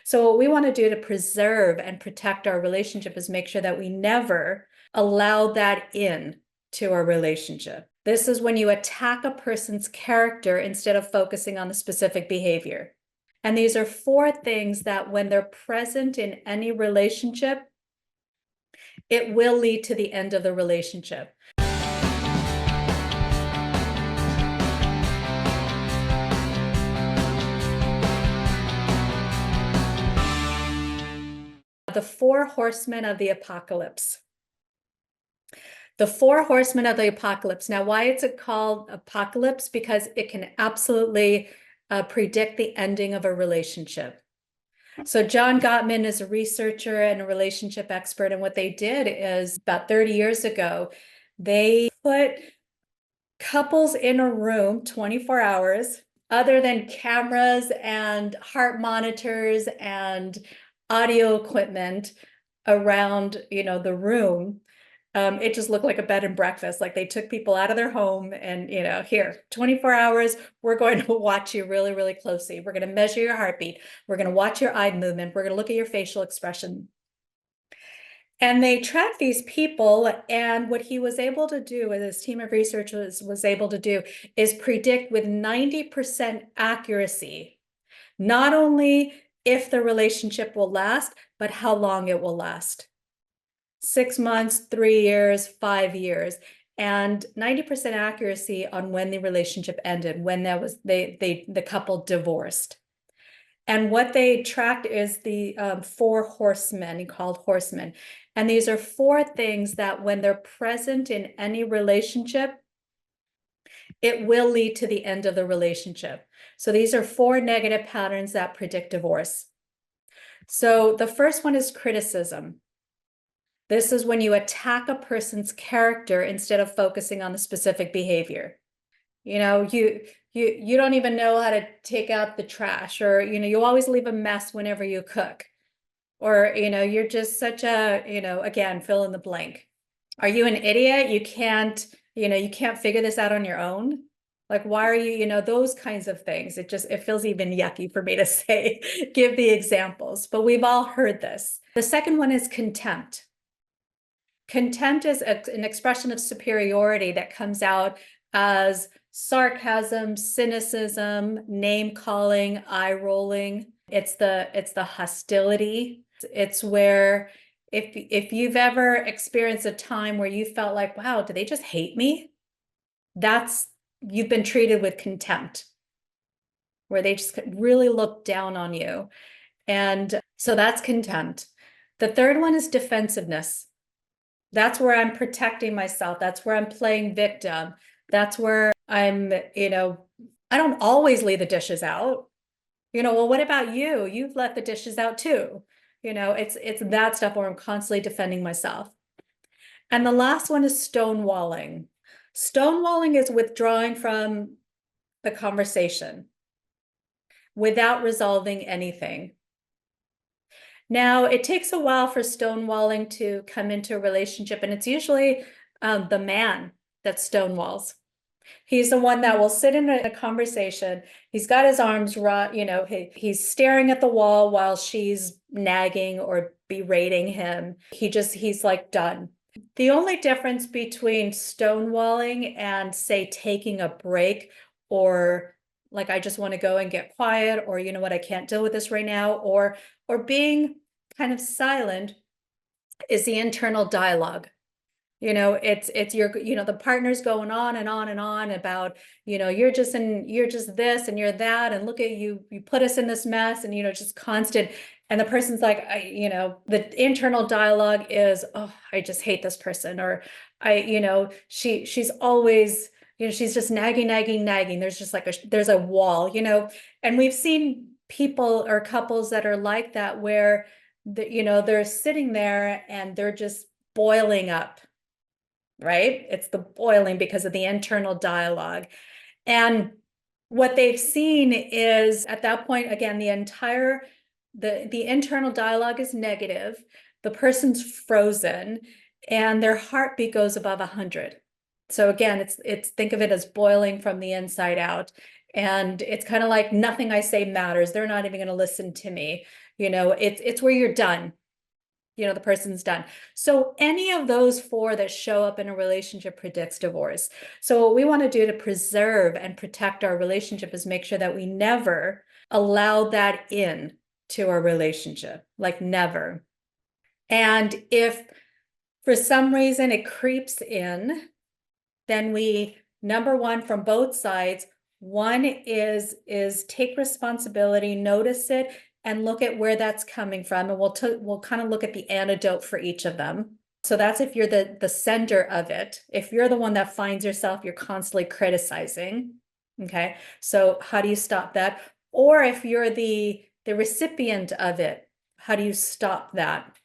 So what we want to do to preserve and protect our relationship is make sure that we never allow that in to our relationship. This is when you attack a person's character instead of focusing on the specific behavior. And these are four things that when they're present in any relationship, it will lead to the end of the relationship. The four horsemen of the apocalypse. The four horsemen of the apocalypse. Now, why is it called apocalypse? Because it can absolutely predict the ending of a relationship. So John Gottman is a researcher and a relationship expert. And what they did is about 30 years ago, they put couples in a room 24 hours, other than cameras and heart monitors and audio equipment around, the room. It just looked like a bed and breakfast. Like they took people out of their home and, here, 24 hours, we're going to watch you really, really closely. We're going to measure your heartbeat. We're going to watch your eye movement. We're going to look at your facial expression. And they tracked these people, and what he was able to do, and his team of researchers was able to do, is predict with 90% accuracy, not only if the relationship will last, but how long it will last. 6 months, 3 years, 5 years, and 90% accuracy on when the relationship ended, when that was the couple divorced. And what they tracked is the four horsemen, he called horsemen. And these are four things that when they're present in any relationship, it will lead to the end of the relationship. So these are four negative patterns that predict divorce. So the first one is criticism. This is when you attack a person's character instead of focusing on the specific behavior. You don't even know how to take out the trash, or you always leave a mess whenever you cook, or you're just such a, again, fill in the blank. Are you an idiot? You can't figure this out on your own. Like, why are you, those kinds of things. It feels even yucky for me to say, give the examples, but we've all heard this. The second one is contempt. Contempt is an expression of superiority that comes out as sarcasm, cynicism, name calling, eye rolling. It's the hostility. It's where if you've ever experienced a time where you felt like, wow, do they just hate me? You've been treated with contempt, where they just really look down on you. And so that's contempt. The third one is defensiveness. That's where I'm protecting myself. That's where I'm playing victim. That's where I'm, I don't always leave the dishes out. Well, what about you? You've left the dishes out too. It's that stuff where I'm constantly defending myself. And the last one is stonewalling. Stonewalling is withdrawing from the conversation without resolving anything. Now, it takes a while for stonewalling to come into a relationship, and it's usually the man that stonewalls. He's the one that will sit in a conversation. He's got his arms, he's staring at the wall while she's nagging or berating him. He's like done. The only difference between stonewalling and, say, taking a break, or like, I just want to go and get quiet, or you know what, I can't deal with this right now, or being kind of silent, is the internal dialogue. It's your, the partner's going on and on and on about, you're just this and you're that, and look at you put us in this mess, and just constant. And the person's like, the internal dialogue is, oh, I just hate this person, or she's always, she's just nagging. There's just like there's a wall, and we've seen people or couples that are like that, where they're sitting there and they're just boiling up, right? It's the boiling because of the internal dialogue. And what they've seen is, at that point, again, the internal dialogue is negative, the person's frozen, and their heartbeat goes above 100. So again, it's think of it as boiling from the inside out. And it's kind of like, nothing I say matters. They're not even going to listen to me. It's where you're done. The person's done. So any of those four that show up in a relationship predicts divorce. So what we want to do to preserve and protect our relationship is make sure that we never allow that in to our relationship, like never. And if for some reason it creeps in, then we, number one, from both sides, one is take responsibility, notice it, and look at where that's coming from. And we'll kind of look at the antidote for each of them. So that's if you're the sender of it. If you're the one that finds yourself, you're constantly criticizing. Okay. So how do you stop that? Or if you're the recipient of it, how do you stop that?